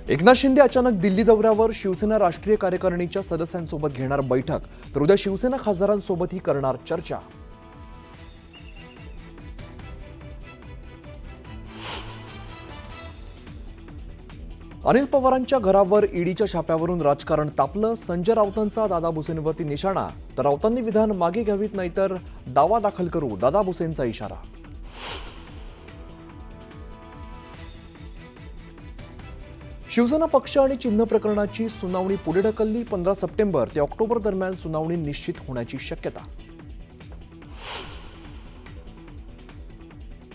एकनाथ शिंदे अचानक दिल्ली दौऱ्यावर. शिवसेना राष्ट्रीय कार्यकारिणीच्या सदस्यांसोबत घेणार बैठक, तर उद्या शिवसेना खासदारांसोबतही करणार चर्चा. अनिल पवारांच्या घरावर ईडीच्या छाप्यावरून राजकारण तापलं. संजय राऊतांचा दादा भुसेंवरती निशाणा, तर राऊतांनी विधान मागे घ्यावीत नाहीतर दावा दाखल करू, दादा भुसेंचा इशारा. शिवसेना पक्ष आणि चिन्ह प्रकरणाची सुनावणी पुढे ढकलली. 15 सप्टेंबर ते ऑक्टोबर दरम्यान सुनावणी निश्चित होण्याची शक्यता.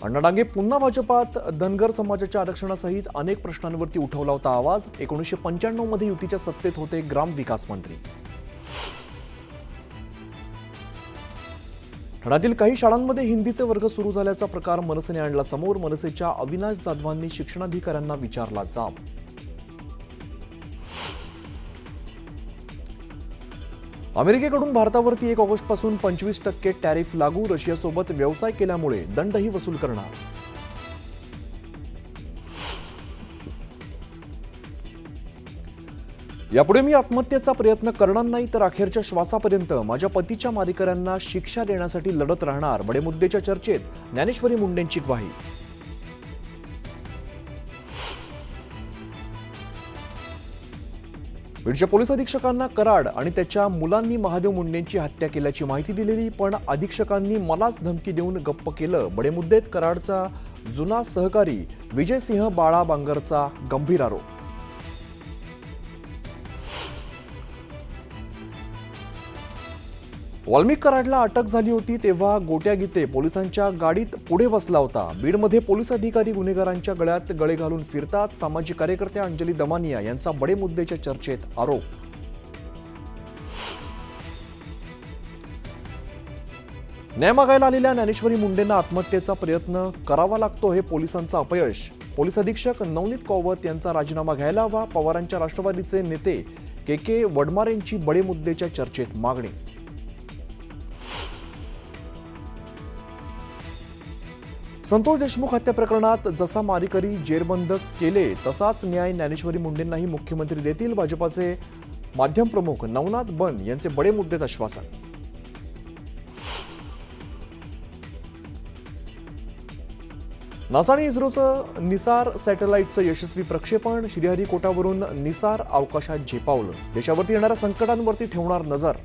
अण्णा डांगे पुन्हा भाजपात. धनगर समाजाच्या आरक्षणासहित अनेक प्रश्नांवरती उठवला होता आवाज. 1995 मध्ये युतीच्या सत्तेत होते ग्रामविकास मंत्री. ठाण्यातील काही शाळांमध्ये हिंदीचे वर्ग सुरू झाल्याचा प्रकार मनसेने आणला समोर. मनसेच्या अविनाश जाधवांनी शिक्षणाधिकाऱ्यांना विचारला जाब. अमेरिकेकडून भारतावरती 1 ऑगस्टपासून 25% टॅरिफ लागू. रशियासोबत व्यवसाय केल्यामुळे दंडही वसूल करणार. यापुढे मी आत्महत्येचा प्रयत्न करणार नाही, तर अखेरच्या श्वासापर्यंत माझ्या पतीच्या मारेकऱ्यांना शिक्षा देण्यासाठी लढत राहणार. बडे मुद्देच्या चर्चेत ज्ञानेश्वरी मुंडेंची ग्वाही. बीडच्या पोलीस अधीक्षकांना कराड आणि त्याच्या मुलांनी महादेव मुंडेंची हत्या केल्याची माहिती दिलेली, पण अधीक्षकांनी मलाच धमकी देऊन गप्प केलं. बडे मुद्देत कराडचा जुना सहकारी विजयसिंह बाळा बांगरचा गंभीर आरोप. वाल्मिक कराडला अटक झाली होती तेव्हा गोट्या गीते पोलिसांच्या गाडीत पुढे बसला होता. बीडमध्ये पोलीस अधिकारी गुन्हेगारांच्या गळ्यात गळे घालून फिरतात. सामाजिक कार्यकर्त्या अंजली दमानिया यांचा बडे मुद्देच्या चर्चेत आरोप. न्याय मागायला आलेल्या ज्ञानेश्वरी मुंडेंना आत्महत्येचा प्रयत्न करावा लागतो, हे पोलिसांचं अपयश. पोलीस अधीक्षक नवनीत कौवत यांचा राजीनामा घ्यायला हवा. पवारांच्या राष्ट्रवादीचे नेते के वडमारेंची बडे मुद्देच्या चर्चेत मागणी. संतोष देशमुख हत्या प्रकरणात जसा मारेकरी जेरबंद केले तसाच न्याय ज्ञानेश्वरी मुंडेंनाही मुख्यमंत्री देतील. भाजपाचे माध्यम प्रमुख नवनाथ बन यांचे बडे मुद्देत आश्वासन. नासा आणि इस्रोचं निसार सॅटेलाइटचं यशस्वी प्रक्षेपण. श्रीहरिकोटावरून निसार अवकाशात झेपावलं. देशावरती येणाऱ्या संकटांवरती ठेवणार नजर.